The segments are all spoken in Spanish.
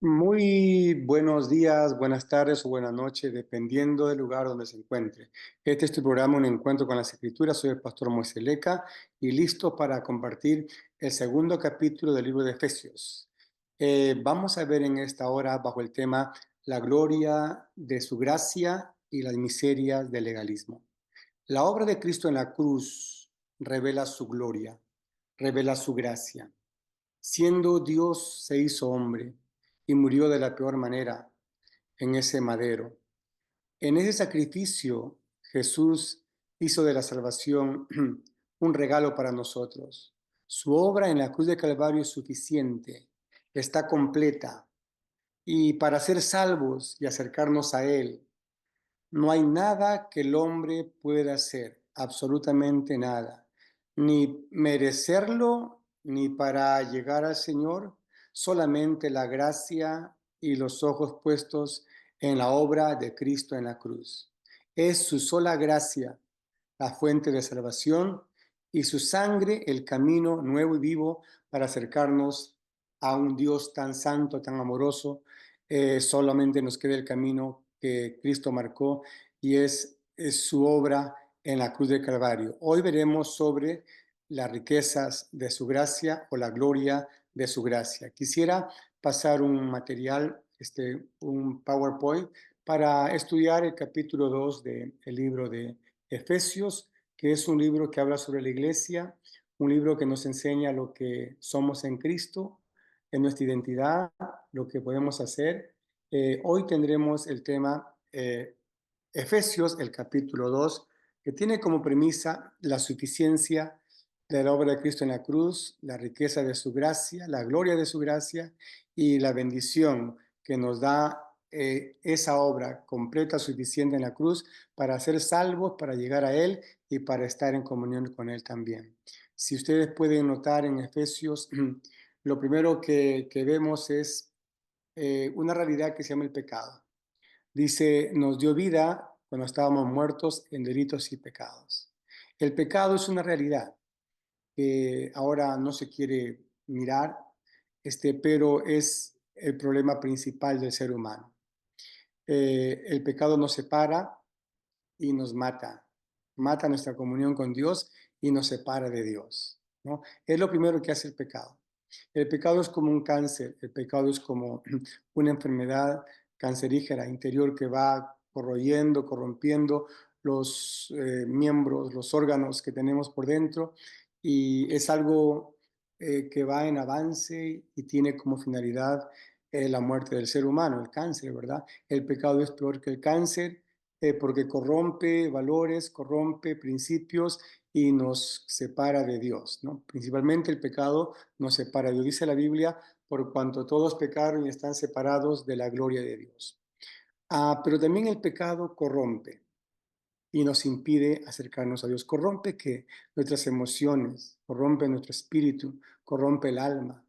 Muy buenos días, buenas tardes o buenas noches, dependiendo del lugar donde se encuentre. Este es tu programa, Un Encuentro con las Escrituras. Soy el pastor Moisés Leca y listo para compartir el segundo capítulo del libro de Efesios. Vamos a ver en esta hora bajo el tema la gloria de su gracia y las miserias del legalismo. La obra de Cristo en la cruz revela su gloria, revela su gracia. Siendo Dios se hizo hombre y murió de la peor manera en ese madero. En ese sacrificio Jesús hizo de la salvación un regalo para nosotros. Su obra en la cruz de Calvario es suficiente, está completa. Y para ser salvos y acercarnos a Él, no hay nada que el hombre pueda hacer, absolutamente nada, ni merecerlo, ni para llegar al Señor, solamente la gracia y los ojos puestos en la obra de Cristo en la cruz. Es su sola gracia la fuente de salvación y su sangre el camino nuevo y vivo para acercarnos a un Dios tan santo, tan amoroso. Solamente nos queda el camino que Cristo marcó y es su obra en la cruz del Calvario. Hoy veremos sobre las riquezas de su gracia o la gloria de su gracia. Quisiera pasar un material, un PowerPoint, para estudiar el capítulo 2 del libro de Efesios, que es un libro que habla sobre la iglesia, un libro que nos enseña lo que somos en Cristo, en nuestra identidad, lo que podemos hacer. Hoy tendremos el tema Efesios, el capítulo 2, que tiene como premisa la suficiencia de la obra de Cristo en la cruz, la riqueza de su gracia, la gloria de su gracia y la bendición que nos da esa obra completa, suficiente en la cruz para ser salvos, para llegar a Él y para estar en comunión con Él también. Si ustedes pueden notar en Efesios, lo primero que vemos es una realidad que se llama el pecado. Dice, nos dio vida cuando estábamos muertos en delitos y pecados. El pecado es una realidad que ahora no se quiere mirar, pero es el problema principal del ser humano. El pecado nos separa y nos mata. Mata nuestra comunión con Dios y nos separa de Dios, ¿no? Es lo primero que hace el pecado. El pecado es como un cáncer, el pecado es como una enfermedad cancerígena interior que va corroyendo, corrompiendo los miembros, los órganos que tenemos por dentro, y es algo que va en avance y tiene como finalidad la muerte del ser humano, el cáncer, ¿verdad? El pecado es peor que el cáncer porque corrompe valores, corrompe principios y nos separa de Dios, ¿no? Principalmente el pecado nos separa de Dios. Dice la Biblia, por cuanto todos pecaron y están separados de la gloria de Dios. Pero también el pecado corrompe y nos impide acercarnos a Dios. Corrompe que nuestras emociones, corrompe nuestro espíritu, corrompe el alma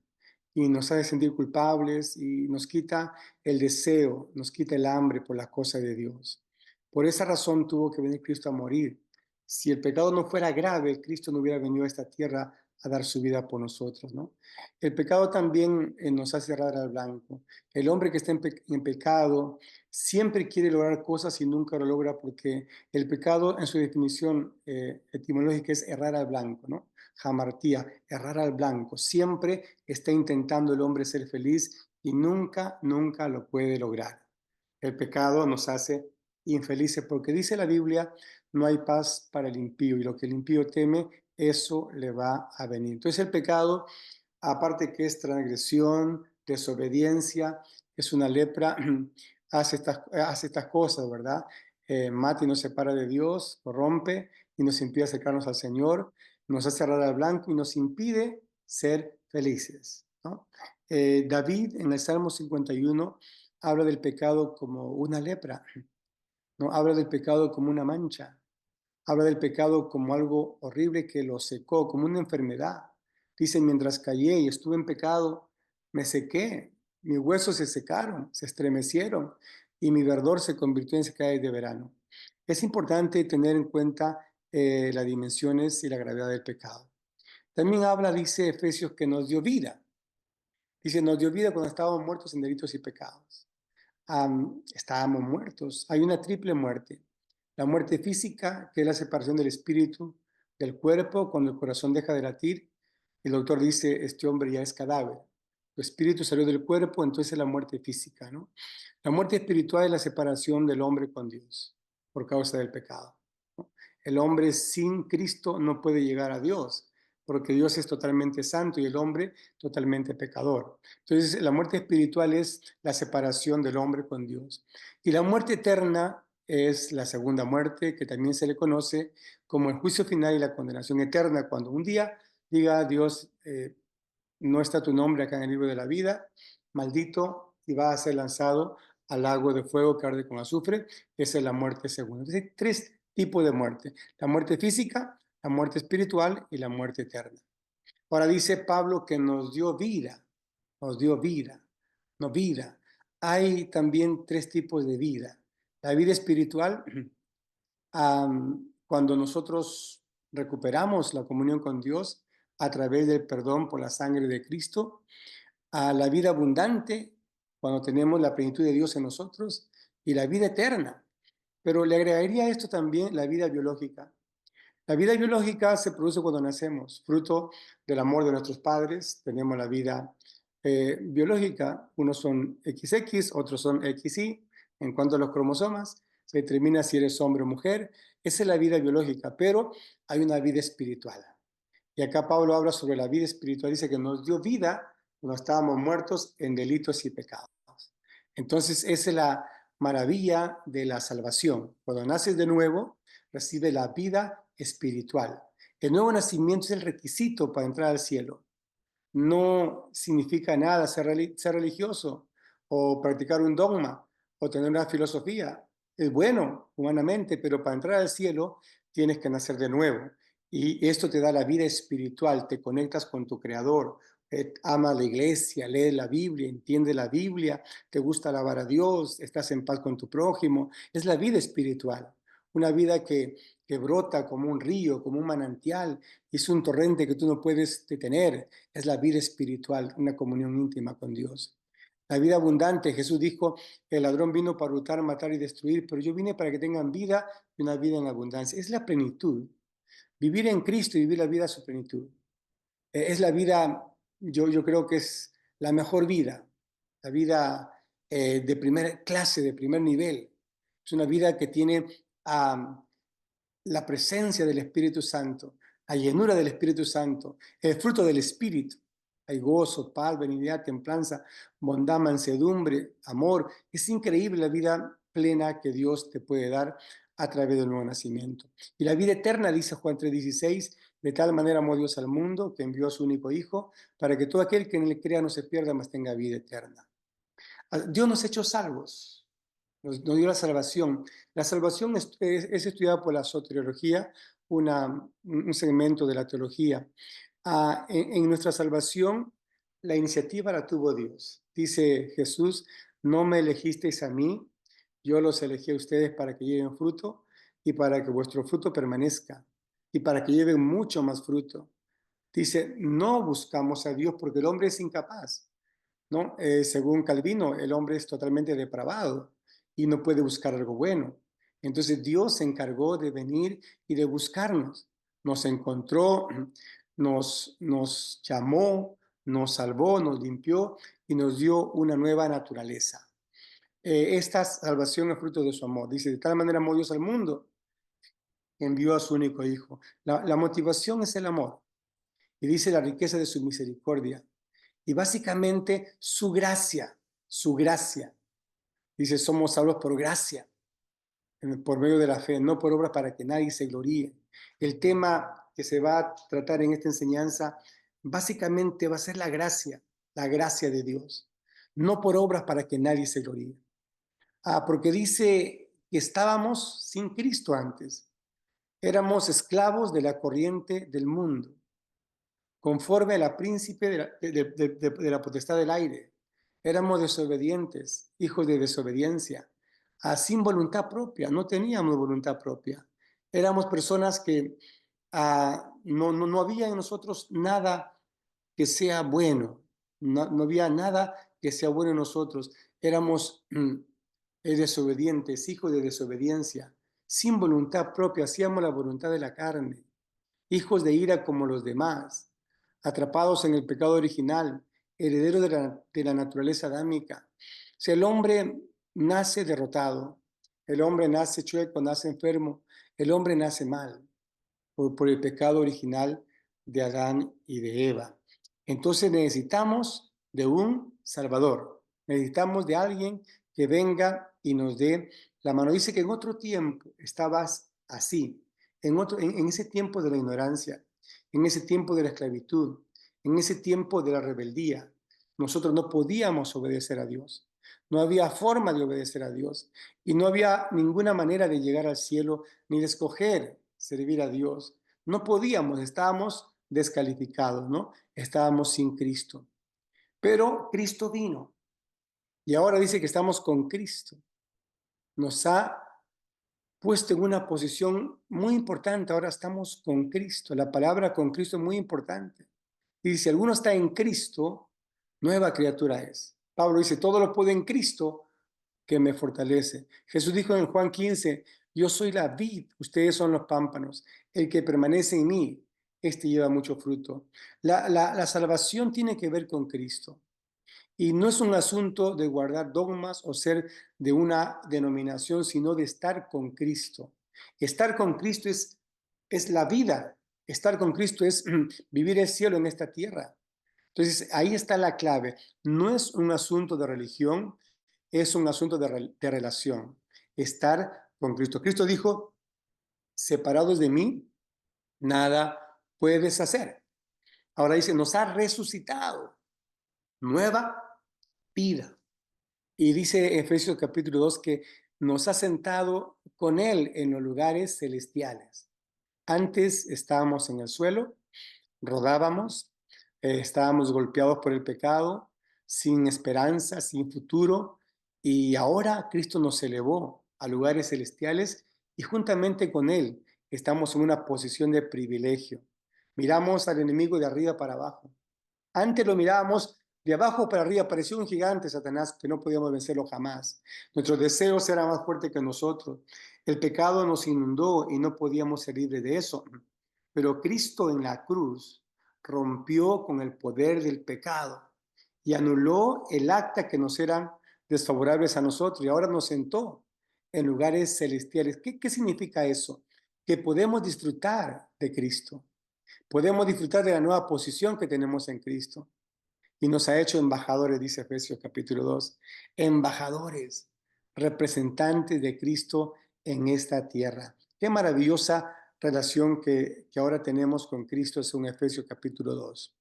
y nos hace sentir culpables y nos quita el deseo, nos quita el hambre por la cosa de Dios. Por esa razón tuvo que venir Cristo a morir. Si el pecado no fuera grave, Cristo no hubiera venido a esta tierra a dar su vida por nosotros, ¿no? El pecado también nos hace errar al blanco. El hombre que está en pecado siempre quiere lograr cosas y nunca lo logra porque el pecado en su definición etimológica es errar al blanco, ¿no? Hamartía, errar al blanco. Siempre está intentando el hombre ser feliz y nunca, nunca lo puede lograr. El pecado nos hace infelices porque dice la Biblia, no hay paz para el impío y lo que el impío teme, eso le va a venir. Entonces el pecado, aparte que es transgresión, desobediencia, es una lepra, hace estas cosas, ¿verdad? Mata y nos separa de Dios, corrompe y nos impide acercarnos al Señor, nos hace cerrar al blanco y nos impide ser felices, ¿no? David en el Salmo 51 habla del pecado como una lepra, ¿no? Habla del pecado como una mancha, habla del pecado como algo horrible que lo secó, como una enfermedad. Dice, mientras callé y estuve en pecado, me sequé, mis huesos se secaron, se estremecieron y mi verdor se convirtió en secada de verano. Es importante tener en cuenta las dimensiones y la gravedad del pecado. También habla, dice Efesios, que nos dio vida. Dice, nos dio vida cuando estábamos muertos en delitos y pecados. Estábamos muertos. Hay una triple muerte. La muerte física, que es la separación del espíritu del cuerpo, cuando el corazón deja de latir. El doctor dice, este hombre ya es cadáver. Tu espíritu salió del cuerpo, entonces es la muerte física, ¿no? La muerte espiritual es la separación del hombre con Dios por causa del pecado, ¿no? El hombre sin Cristo no puede llegar a Dios, porque Dios es totalmente santo y el hombre totalmente pecador. Entonces, la muerte espiritual es la separación del hombre con Dios. Y la muerte eterna es la segunda muerte, que también se le conoce como el juicio final y la condenación eterna, cuando un día diga Dios, no está tu nombre acá en el libro de la vida, maldito, y va a ser lanzado al lago de fuego que arde con azufre. Esa es la muerte segunda. Entonces, hay tres tipos de muerte: la muerte física, la muerte espiritual y la muerte eterna. Ahora dice Pablo que nos dio vida, no vida. Hay también tres tipos de vida. La vida espiritual, cuando nosotros recuperamos la comunión con Dios a través del perdón por la sangre de Cristo; a la vida abundante, cuando tenemos la plenitud de Dios en nosotros; y la vida eterna. Pero le agregaría a esto también la vida biológica. La vida biológica se produce cuando nacemos, fruto del amor de nuestros padres. Tenemos la vida biológica, unos son XX, otros son XY. En cuanto a los cromosomas, se determina si eres hombre o mujer. Esa es la vida biológica, pero hay una vida espiritual. Y acá Pablo habla sobre la vida espiritual, dice que nos dio vida cuando estábamos muertos en delitos y pecados. Entonces, esa es la maravilla de la salvación. Cuando naces de nuevo, recibes la vida espiritual. El nuevo nacimiento es el requisito para entrar al cielo. No significa nada ser religioso o practicar un dogma o tener una filosofía. Es bueno humanamente, pero para entrar al cielo tienes que nacer de nuevo. Y esto te da la vida espiritual, te conectas con tu Creador, amas la iglesia, lees la Biblia, entiendes la Biblia, te gusta alabar a Dios, estás en paz con tu prójimo. Es la vida espiritual, una vida que brota como un río, como un manantial. Es un torrente que tú no puedes detener. Es la vida espiritual, una comunión íntima con Dios. La vida abundante, Jesús dijo, el ladrón vino para hurtar, matar y destruir, pero yo vine para que tengan vida y una vida en abundancia. Es la plenitud. Vivir en Cristo y vivir la vida a su plenitud. Es la vida, yo creo que es la mejor vida, la vida de primera clase, de primer nivel. Es una vida que tiene la presencia del Espíritu Santo, la llenura del Espíritu Santo, el fruto del Espíritu. Hay gozo, paz, benignidad, templanza, bondad, mansedumbre, amor. Es increíble la vida plena que Dios te puede dar a través del nuevo nacimiento. Y la vida eterna, dice Juan 3:16, de tal manera amó Dios al mundo que envió a su único Hijo para que todo aquel que en él crea no se pierda, mas tenga vida eterna. Dios nos ha hecho salvos, nos dio la salvación. La salvación es estudiada por la soteriología, un segmento de la teología. En nuestra salvación, la iniciativa la tuvo Dios. Dice Jesús, no me elegisteis a mí, yo los elegí a ustedes para que lleven fruto y para que vuestro fruto permanezca y para que lleven mucho más fruto. Dice, no buscamos a Dios porque el hombre es incapaz, ¿no? Según Calvino, el hombre es totalmente depravado y no puede buscar algo bueno. Entonces Dios se encargó de venir y de buscarnos. Nos encontró, nos llamó, nos salvó, nos limpió y nos dio una nueva naturaleza. Esta salvación es fruto de su amor. Dice, de tal manera amó Dios al mundo, que envió a su único Hijo. La motivación es el amor. Y dice la riqueza de su misericordia. Y básicamente su gracia, su gracia. Dice, somos salvos por gracia, por medio de la fe, no por obras para que nadie se gloríe. El tema que se va a tratar en esta enseñanza básicamente va a ser la gracia de Dios, no por obras para que nadie se gloríe. Porque dice que estábamos sin Cristo antes, éramos esclavos de la corriente del mundo, conforme a la príncipe de la potestad del aire. Éramos desobedientes, hijos de desobediencia, sin voluntad propia, no teníamos voluntad propia. Éramos personas que no había en nosotros nada que sea bueno, no había nada que sea bueno en nosotros. Éramos desobedientes, hijos de desobediencia, sin voluntad propia, hacíamos la voluntad de la carne, hijos de ira como los demás, atrapados en el pecado original, herederos de la naturaleza adámica. O sea, el hombre nace derrotado, el hombre nace chueco, nace enfermo, el hombre nace mal por el pecado original de Adán y de Eva. Entonces necesitamos de un Salvador, necesitamos de alguien que venga y nos dé la mano. Dice que en otro tiempo estabas así, en ese tiempo de la ignorancia, en ese tiempo de la esclavitud, en ese tiempo de la rebeldía. Nosotros no podíamos obedecer a Dios. No había forma de obedecer a Dios y no había ninguna manera de llegar al cielo ni de escoger servir a Dios. No podíamos, estábamos descalificados, ¿no? Estábamos sin Cristo. Pero Cristo vino y ahora dice que estamos con Cristo. Nos ha puesto en una posición muy importante. Ahora estamos con Cristo. La palabra con Cristo es muy importante. Y si alguno está en Cristo, nueva criatura es. Pablo dice, todo lo puedo en Cristo que me fortalece. Jesús dijo en Juan 15, yo soy la vid, ustedes son los pámpanos. El que permanece en mí, este lleva mucho fruto. La salvación tiene que ver con Cristo. Y no es un asunto de guardar dogmas o ser de una denominación, sino de estar con Cristo. Estar con Cristo es la vida. Estar con Cristo es vivir el cielo en esta tierra. Entonces, ahí está la clave. No es un asunto de religión, es un asunto de relación. Estar con Cristo. Cristo dijo, separados de mí, nada puedes hacer. Ahora dice, nos ha resucitado. Nueva vida. Y dice Efesios capítulo 2 que nos ha sentado con Él en los lugares celestiales. Antes estábamos en el suelo, rodábamos, estábamos golpeados por el pecado, sin esperanza, sin futuro, y ahora Cristo nos elevó a lugares celestiales y juntamente con Él estamos en una posición de privilegio. Miramos al enemigo de arriba para abajo. Antes lo mirábamos de abajo para arriba, parecía un gigante, Satanás, que no podíamos vencerlo jamás. Nuestros deseos eran más fuertes que nosotros. El pecado nos inundó y no podíamos ser libres de eso. Pero Cristo en la cruz rompió con el poder del pecado y anuló el acta que nos eran desfavorables a nosotros y ahora nos sentó en lugares celestiales. ¿Qué significa eso? Que podemos disfrutar de Cristo. Podemos disfrutar de la nueva posición que tenemos en Cristo. Y nos ha hecho embajadores, dice Efesios capítulo 2, embajadores, representantes de Cristo en esta tierra. Qué maravillosa relación que ahora tenemos con Cristo según Efesios capítulo 2.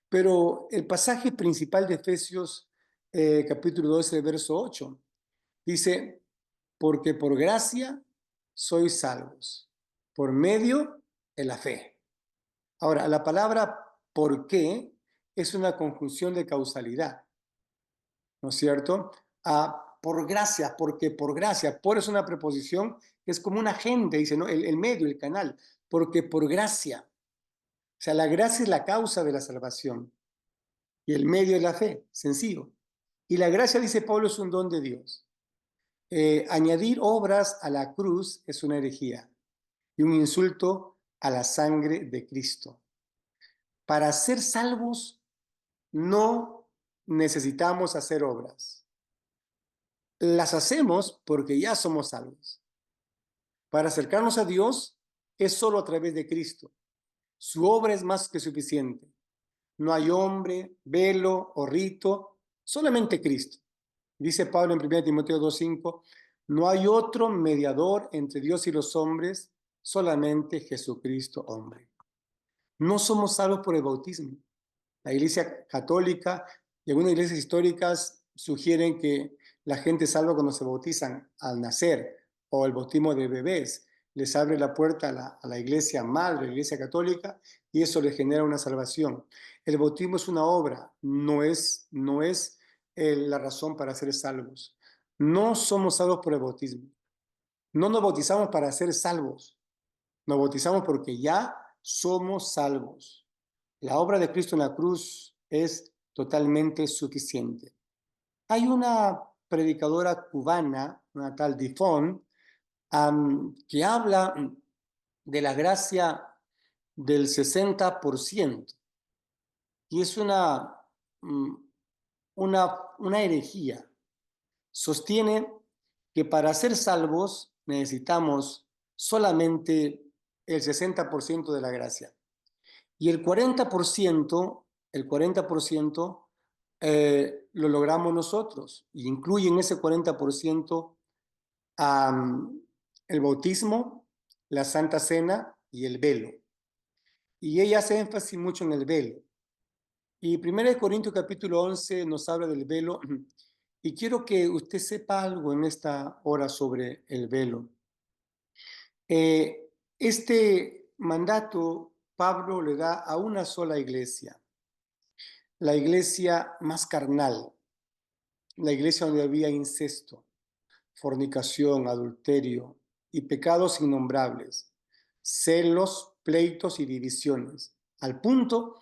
Pero el pasaje principal de Efesios capítulo 2 es el verso 8. Dice, porque por gracia sois salvos, por medio de la fe. Ahora, la palabra por qué es una conjunción de causalidad, ¿no es cierto? Por gracia, porque por gracia, por es una preposición que es como un agente, dice, ¿no? El medio, el canal, porque por gracia. O sea, la gracia es la causa de la salvación y el medio es la fe, sencillo. Y la gracia, dice Pablo, es un don de Dios. Añadir obras a la cruz es una herejía y un insulto a la sangre de Cristo. Para ser salvos no necesitamos hacer obras. Las hacemos porque ya somos salvos. Para acercarnos a Dios es solo a través de Cristo. Su obra es más que suficiente. No hay hombre, velo o rito, solamente Cristo. Dice Pablo en 1 Timoteo 2:5, no hay otro mediador entre Dios y los hombres, solamente Jesucristo hombre. No somos salvos por el bautismo. La Iglesia Católica y algunas iglesias históricas sugieren que la gente es salva cuando se bautizan al nacer o el bautismo de bebés. Les abre la puerta a la iglesia madre, la Iglesia Católica, y eso les genera una salvación. El bautismo es una obra, no es la razón para ser salvos. No somos salvos por el bautismo. No nos bautizamos para ser salvos. Nos bautizamos porque ya somos salvos. La obra de Cristo en la cruz es totalmente suficiente. Hay una predicadora cubana, una tal Difón, que habla de la gracia del 60%, y es mm, una herejía. Sostiene que para ser salvos necesitamos solamente el 60% de la gracia. Y el 40% lo logramos nosotros. Y incluye en ese 40% el bautismo, la Santa Cena y el velo. Y ella hace énfasis mucho en el velo. Y 1 Corintios capítulo 11 nos habla del velo. Y quiero que usted sepa algo en esta hora sobre el velo. Este mandato Pablo le da a una sola iglesia, la iglesia más carnal, la iglesia donde había incesto, fornicación, adulterio y pecados innombrables, celos, pleitos y divisiones, al punto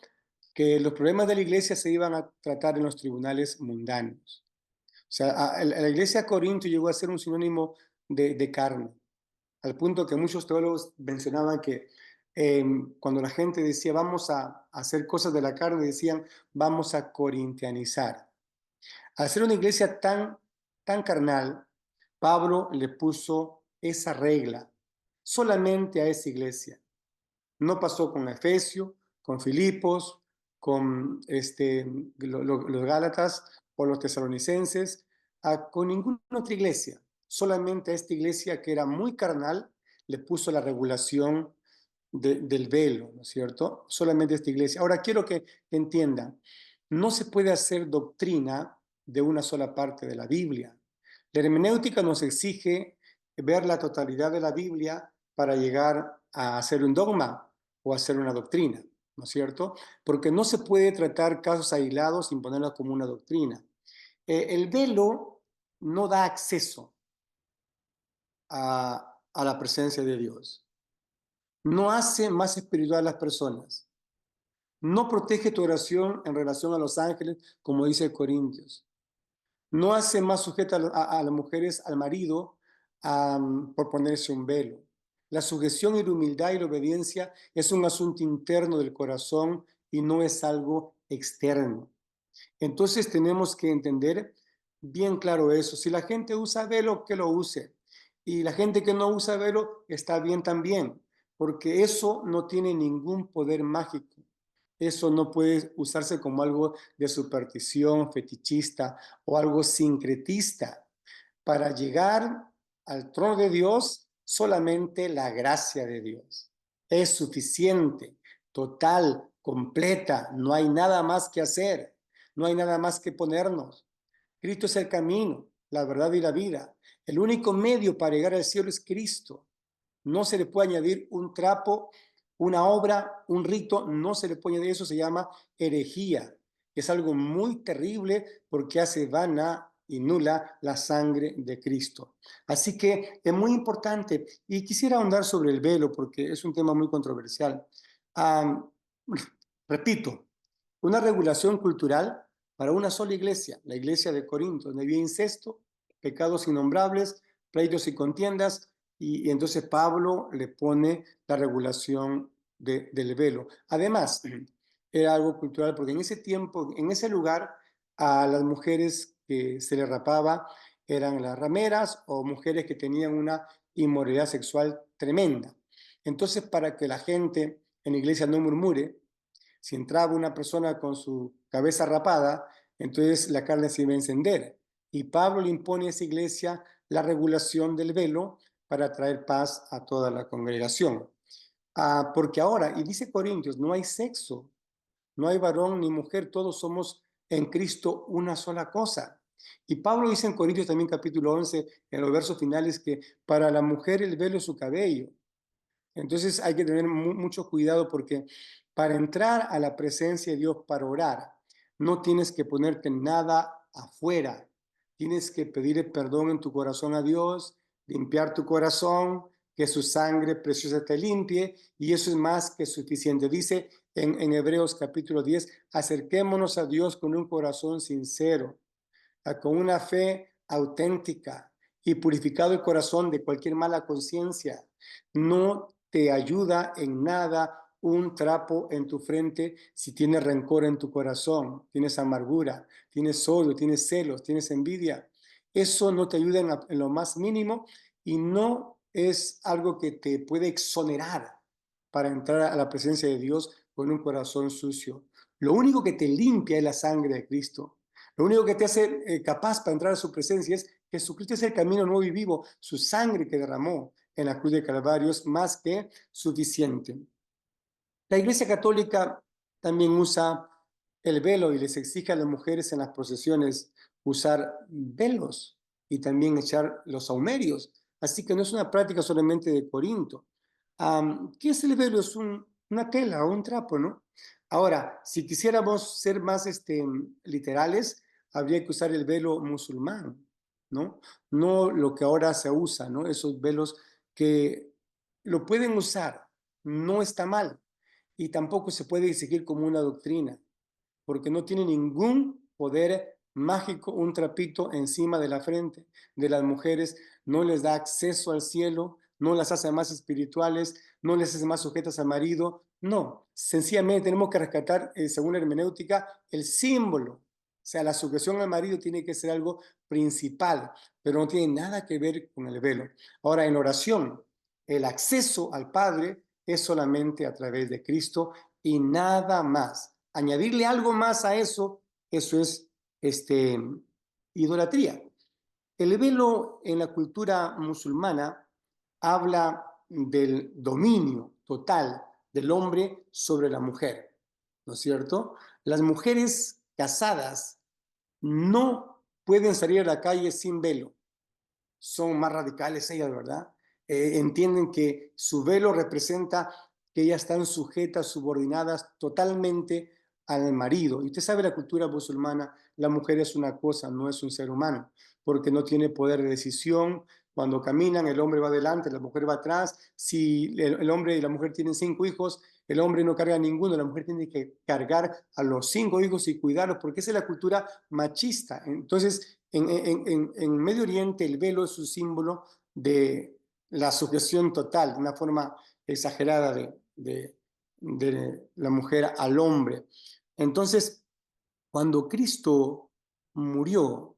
que los problemas de la iglesia se iban a tratar en los tribunales mundanos. O sea, la iglesia de Corinto llegó a ser un sinónimo de carne, al punto que muchos teólogos mencionaban que cuando la gente decía vamos a hacer cosas de la carne, decían vamos a corintianizar. Al ser una iglesia tan carnal, Pablo le puso esa regla solamente a esa iglesia. No pasó con Efesio, con Filipos, con los Gálatas o los tesalonicenses, con ninguna otra iglesia. Solamente a esta iglesia que era muy carnal le puso la regulación del velo, ¿no es cierto? Solamente esta iglesia. Ahora quiero que entiendan, no se puede hacer doctrina de una sola parte de la Biblia. La hermenéutica nos exige ver la totalidad de la Biblia para llegar a hacer un dogma o hacer una doctrina, ¿no es cierto? Porque no se puede tratar casos aislados sin ponerlos como una doctrina. El velo no da acceso a la presencia de Dios. No hace más espiritual a las personas. No protege tu oración en relación a los ángeles, como dice Corintios. No hace más sujeta a las mujeres al marido por ponerse un velo. La sujeción y la humildad y la obediencia es un asunto interno del corazón y no es algo externo. Entonces tenemos que entender bien claro eso. Si la gente usa velo, que lo use. Y la gente que no usa velo está bien también, porque eso no tiene ningún poder mágico. Eso no puede usarse como algo de superstición, fetichista o algo sincretista. Para llegar al trono de Dios, solamente la gracia de Dios es suficiente, total, completa. No hay nada más que hacer. No hay nada más que ponernos. Cristo es el camino, la verdad y la vida. El único medio para llegar al cielo es Cristo. No se le puede añadir un trapo, una obra, un rito, no se le puede añadir. Eso se llama herejía. Es algo muy terrible porque hace vana y nula la sangre de Cristo. Así que es muy importante, y quisiera ahondar sobre el velo porque es un tema muy controversial. Repito, una regulación cultural para una sola iglesia, la iglesia de Corinto, donde había incesto, pecados innombrables, pleitos y contiendas, y entonces Pablo le pone la regulación del velo. Además, era algo cultural porque en ese tiempo, en ese lugar, a las mujeres que se les rapaba eran las rameras o mujeres que tenían una inmoralidad sexual tremenda. Entonces, para que la gente en la iglesia no murmure, si entraba una persona con su cabeza rapada, entonces la carne se iba a encender. Y Pablo le impone a esa iglesia la regulación del velo para traer paz a toda la congregación. Porque ahora, y dice Corintios, no hay sexo, no hay varón ni mujer, todos somos en Cristo una sola cosa. Y Pablo dice en Corintios también capítulo 11, en los versos finales, que para la mujer el velo es su cabello. Entonces hay que tener mucho cuidado porque para entrar a la presencia de Dios para orar, no tienes que ponerte nada afuera. Tienes que pedir perdón en tu corazón a Dios, limpiar tu corazón, que su sangre preciosa te limpie, y eso es más que suficiente. Dice en Hebreos capítulo 10, acerquémonos a Dios con un corazón sincero, con una fe auténtica y purificado el corazón de cualquier mala conciencia. No te ayuda en nada un trapo en tu frente si tienes rencor en tu corazón, tienes amargura, tienes odio, tienes celos, tienes envidia. Eso no te ayuda en lo más mínimo y no es algo que te puede exonerar para entrar a la presencia de Dios con un corazón sucio. Lo único que te limpia es la sangre de Cristo. Lo único que te hace capaz para entrar a su presencia es que Jesucristo es el camino nuevo y vivo. Su sangre que derramó en la cruz de Calvario es más que suficiente. La Iglesia Católica también usa el velo y les exige a las mujeres en las procesiones usar velos y también echar los saumerios. Así que no es una práctica solamente de Corinto. ¿Qué es el velo? Es una tela o un trapo, ¿no? Ahora, si quisiéramos ser más literales, habría que usar el velo musulmán, ¿no? No lo que ahora se usa, ¿no? Esos velos que lo pueden usar, no está mal y tampoco se puede seguir como una doctrina, porque no tiene ningún poder mágico, un trapito encima de la frente de las mujeres, no les da acceso al cielo, no las hace más espirituales, no les hace más sujetas al marido, no, sencillamente tenemos que rescatar, según la hermenéutica, el símbolo. O sea, la sujeción al marido tiene que ser algo principal, pero no tiene nada que ver con el velo. Ahora, en oración, el acceso al Padre es solamente a través de Cristo y nada más. Añadirle algo más a eso, eso es idolatría. El velo en la cultura musulmana habla del dominio total del hombre sobre la mujer, ¿no es cierto? Las mujeres casadas no pueden salir a la calle sin velo. Son más radicales ellas, ¿verdad? Entienden que su velo representa que ellas están sujetas, subordinadas totalmente al marido. Y usted sabe la cultura musulmana, la mujer es una cosa, no es un ser humano, porque no tiene poder de decisión. Cuando caminan, el hombre va adelante, la mujer va atrás. Si el hombre y la mujer tienen 5 hijos, el hombre no carga a ninguno, la mujer tiene que cargar a los 5 hijos y cuidarlos, porque esa es la cultura machista. Entonces, en Medio Oriente el velo es un símbolo de la sujeción total, una forma exagerada de la mujer al hombre. Entonces, cuando Cristo murió,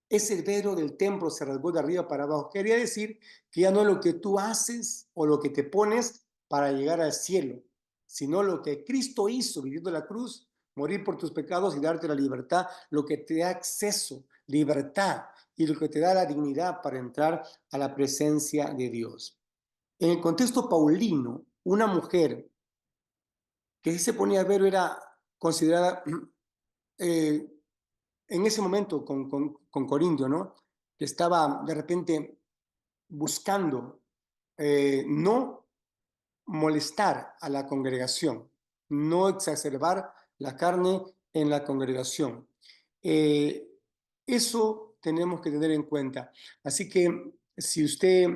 ese velo del templo se rasgó de arriba para abajo. Quería decir que ya no es lo que tú haces o lo que te pones para llegar al cielo, sino lo que Cristo hizo viviendo la cruz, morir por tus pecados y darte la libertad, lo que te da acceso, libertad y lo que te da la dignidad para entrar a la presencia de Dios. En el contexto paulino, una mujer que sí se ponía velo era considerada eh, en ese momento con Corintio, ¿no? Que estaba de repente buscando no molestar a la congregación, no exacerbar la carne en la congregación. Eh, Eso tenemos que tener en cuenta. Así que si usted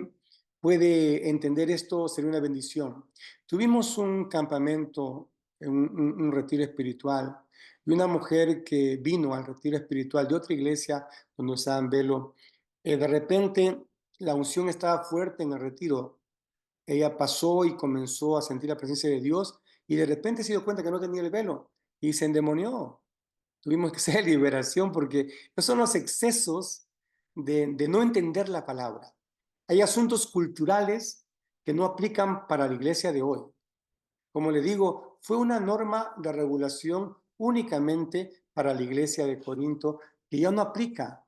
puede entender esto, sería una bendición. Tuvimos un campamento, un retiro espiritual, y una mujer que vino al retiro espiritual de otra iglesia donde usaban velo, de repente la unción estaba fuerte en el retiro. Ella pasó y comenzó a sentir la presencia de Dios y de repente se dio cuenta que no tenía el velo y se endemonió. Tuvimos que hacer liberación porque esos son los excesos de no entender la palabra. Hay asuntos culturales que no aplican para la iglesia de hoy. Como le digo, fue una norma de regulación únicamente para la iglesia de Corinto que ya no aplica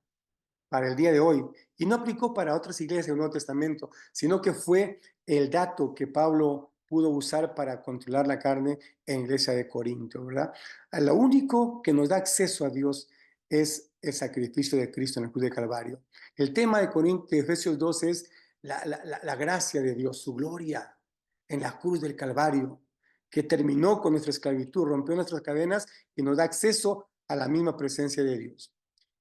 para el día de hoy. Y no aplicó para otras iglesias del Nuevo Testamento, sino que fue el dato que Pablo pudo usar para controlar la carne en la iglesia de Corinto, ¿verdad? Lo único que nos da acceso a Dios es el sacrificio de Cristo en la cruz de Calvario. El tema de Corinto, de Efesios 2 es la gracia de Dios, su gloria en la cruz del Calvario, que terminó con nuestra esclavitud, rompió nuestras cadenas y nos da acceso a la misma presencia de Dios.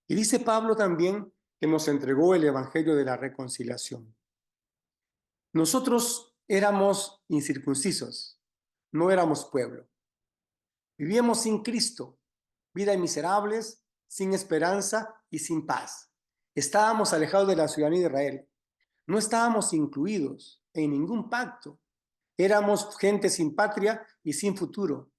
Y dice Pablo también que nos entregó el evangelio de la reconciliación. Nosotros éramos incircuncisos, no éramos pueblo. Vivíamos sin Cristo, vidas miserables, sin esperanza y sin paz. Estábamos alejados de la ciudadanía de Israel. No estábamos incluidos en ningún pacto. Éramos gente sin patria y sin futuro.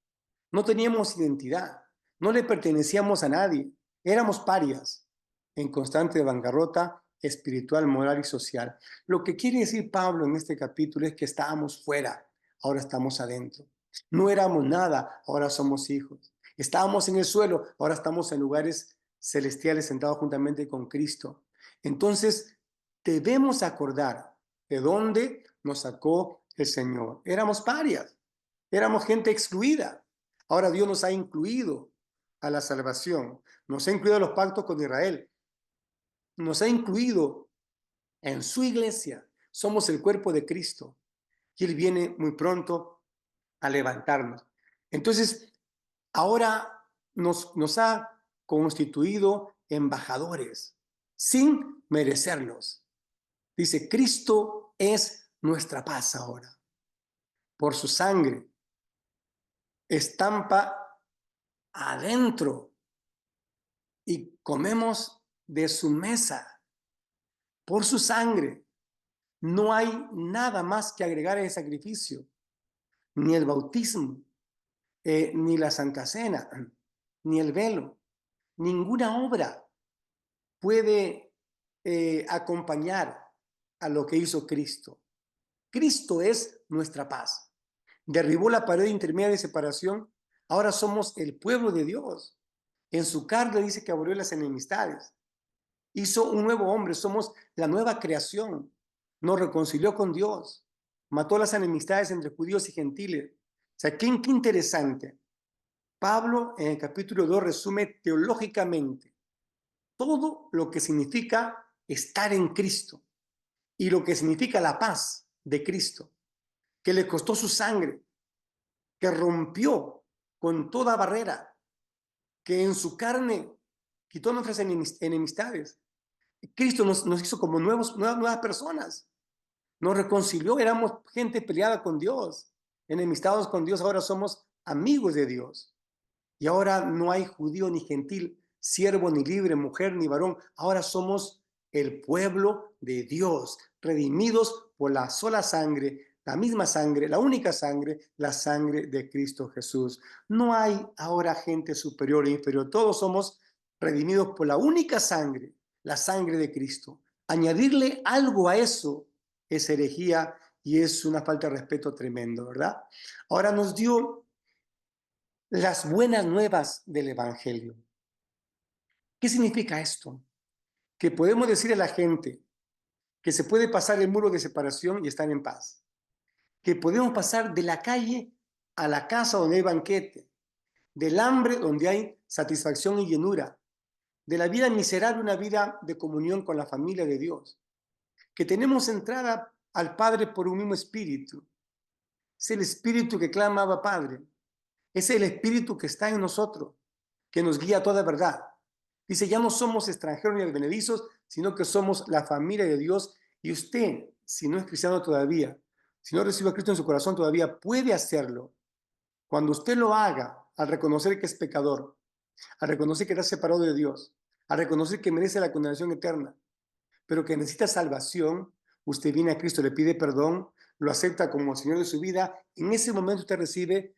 No teníamos identidad. No le pertenecíamos a nadie. Éramos parias en constante bancarrota espiritual, moral y social. Lo que quiere decir Pablo en este capítulo es que estábamos fuera, ahora estamos adentro. No éramos nada, ahora somos hijos. Estábamos en el suelo, ahora estamos en lugares celestiales sentados juntamente con Cristo. Entonces, debemos acordar de dónde nos sacó el Señor. Éramos parias, éramos gente excluida. Ahora Dios nos ha incluido a la salvación, nos ha incluido a los pactos con Israel, nos ha incluido en su iglesia. Somos el cuerpo de Cristo y Él viene muy pronto a levantarnos. Entonces, ahora nos ha constituido embajadores sin merecerlos. Dice, Cristo es nuestra paz ahora. Por su sangre estampa adentro y comemos de su mesa. Por su sangre no hay nada más que agregar a ese sacrificio, ni el bautismo, ni la Santa Cena, ni el velo. Ninguna obra puede acompañar a lo que hizo Cristo. Cristo es nuestra paz. Derribó la pared intermedia de separación. Ahora somos el pueblo de Dios. En su carne dice que abolió las enemistades. Hizo un nuevo hombre. Somos la nueva creación. Nos reconcilió con Dios. Mató las enemistades entre judíos y gentiles. O sea, qué interesante. Pablo en el capítulo 2 resume teológicamente todo lo que significa estar en Cristo y lo que significa la paz de Cristo, que le costó su sangre, que rompió con toda barrera, que en su carne quitó nuestras enemistades. Cristo nos hizo como nuevas personas, nos reconcilió, éramos gente peleada con Dios, enemistados con Dios, ahora somos amigos de Dios. Y ahora no hay judío ni gentil, siervo ni libre, mujer ni varón. Ahora somos el pueblo de Dios, redimidos por la sola sangre, la misma sangre, la única sangre, la sangre de Cristo Jesús. No hay ahora gente superior e inferior. Todos somos redimidos por la única sangre, la sangre de Cristo. Añadirle algo a eso es herejía y es una falta de respeto tremendo, ¿verdad? Ahora nos dio las buenas nuevas del Evangelio. ¿Qué significa esto? Que podemos decir a la gente que se puede pasar el muro de separación y estar en paz. Que podemos pasar de la calle a la casa donde hay banquete, del hambre donde hay satisfacción y llenura, de la vida miserable una vida de comunión con la familia de Dios. Que tenemos entrada al Padre por un mismo espíritu. Es el espíritu que clama Abba Padre. Es el espíritu que está en nosotros, que nos guía a toda verdad. Dice, ya no somos extranjeros ni advenedizos, sino que somos la familia de Dios. Y usted, si no es cristiano todavía, si no recibe a Cristo en su corazón todavía, puede hacerlo. Cuando usted lo haga, al reconocer que es pecador, al reconocer que está separado de Dios, al reconocer que merece la condenación eterna, pero que necesita salvación, usted viene a Cristo, le pide perdón, lo acepta como Señor de su vida. En ese momento usted recibe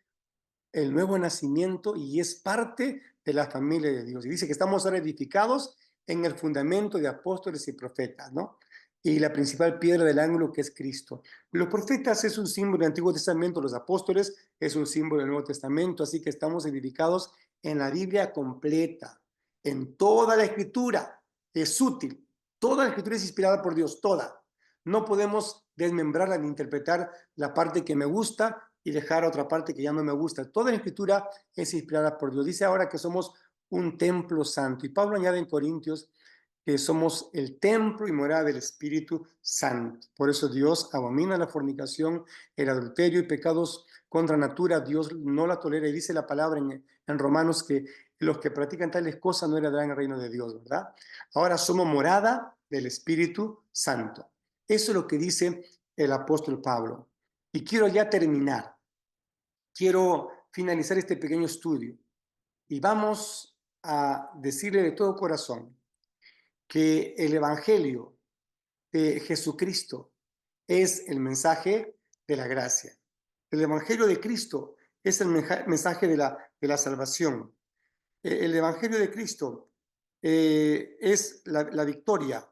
el nuevo nacimiento y es parte de la familia de Dios. Y dice que estamos ahora edificados en el fundamento de apóstoles y profetas, ¿no? Y la principal piedra del ángulo que es Cristo. Los profetas es un símbolo del Antiguo Testamento, los apóstoles es un símbolo del Nuevo Testamento, así que estamos edificados en la Biblia completa, en toda la Escritura. Es útil. Toda la Escritura es inspirada por Dios, toda. No podemos desmembrarla ni interpretar la parte que me gusta y dejar otra parte que ya no me gusta. Toda la Escritura es inspirada por Dios. Dice ahora que somos un templo santo. Y Pablo añade en Corintios que somos el templo y morada del Espíritu Santo. Por eso Dios abomina la fornicación, el adulterio y pecados contra natura. Dios no la tolera y dice la palabra en Romanos que los que practican tales cosas no heredarán el reino de Dios, ¿verdad? Ahora somos morada del Espíritu Santo. Eso es lo que dice el apóstol Pablo. Y quiero ya terminar quiero finalizar este pequeño estudio y vamos a decirle de todo corazón que el Evangelio de Jesucristo es el mensaje de la gracia. El Evangelio de Cristo es el mensaje de la salvación. El Evangelio de Cristo es la victoria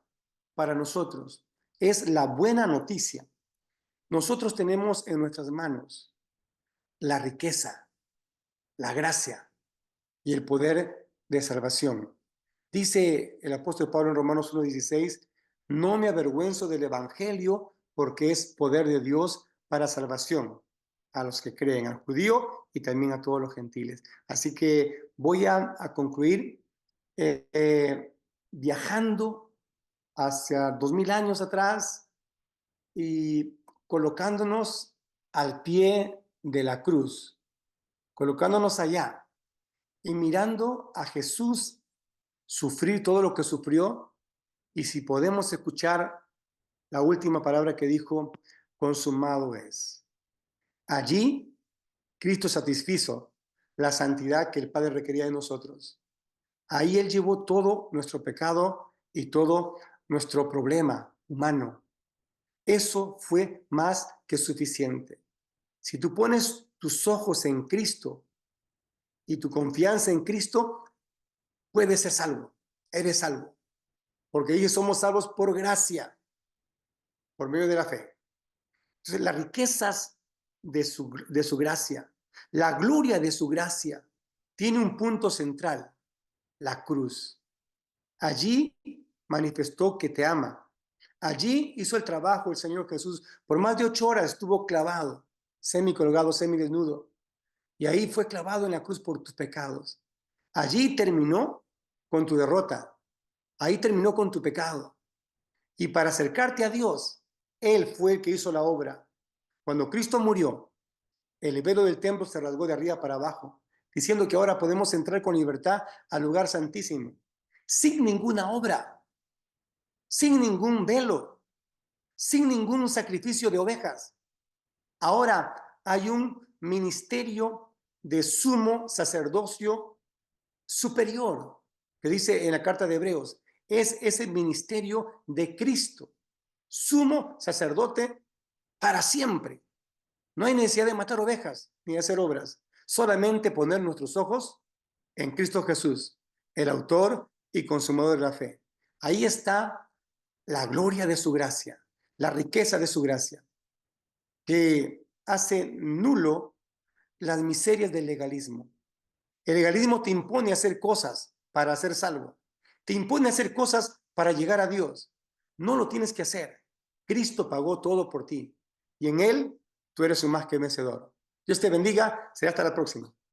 para nosotros, es la buena noticia. Nosotros tenemos en nuestras manos la riqueza, la gracia y el poder de salvación. Dice el apóstol Pablo en Romanos 1:16, no me avergüenzo del Evangelio porque es poder de Dios para salvación a los que creen, al judío y también a todos los gentiles. Así que voy a concluir viajando hacia 2000 años atrás y colocándonos al pie de la cruz, colocándonos allá y mirando a Jesús sufrir todo lo que sufrió, y si podemos escuchar la última palabra que dijo, consumado es. Allí Cristo satisfizo la santidad que el Padre requería de nosotros. Ahí Él llevó todo nuestro pecado y todo nuestro problema humano. Eso fue más que suficiente. Si tú pones tus ojos en Cristo y tu confianza en Cristo, puedes ser salvo, eres salvo. Porque dice, somos salvos por gracia, por medio de la fe. Entonces, las riquezas de su gracia, la gloria de su gracia, tiene un punto central, la cruz. Allí manifestó que te ama. Allí hizo el trabajo el Señor Jesús. Por más de 8 horas estuvo clavado, semicolgado, semidesnudo. Y ahí fue clavado en la cruz por tus pecados. Allí terminó con tu derrota. Ahí terminó con tu pecado. Y para acercarte a Dios, Él fue el que hizo la obra. Cuando Cristo murió, el velo del templo se rasgó de arriba para abajo, diciendo que ahora podemos entrar con libertad al lugar santísimo, sin ninguna obra, sin ningún velo, sin ningún sacrificio de ovejas. Ahora hay un ministerio de sumo sacerdocio superior, que dice en la carta de Hebreos, es ese ministerio de Cristo, sumo sacerdote para siempre. No hay necesidad de matar ovejas ni de hacer obras, solamente poner nuestros ojos en Cristo Jesús, el autor y consumador de la fe. Ahí está la gloria de su gracia, la riqueza de su gracia, que hace nulo las miserias del legalismo. El legalismo te impone a hacer cosas para ser salvo. Te impone a hacer cosas para llegar a Dios. No lo tienes que hacer. Cristo pagó todo por ti. Y en Él tú eres un más que vencedor. Dios te bendiga. Será hasta la próxima.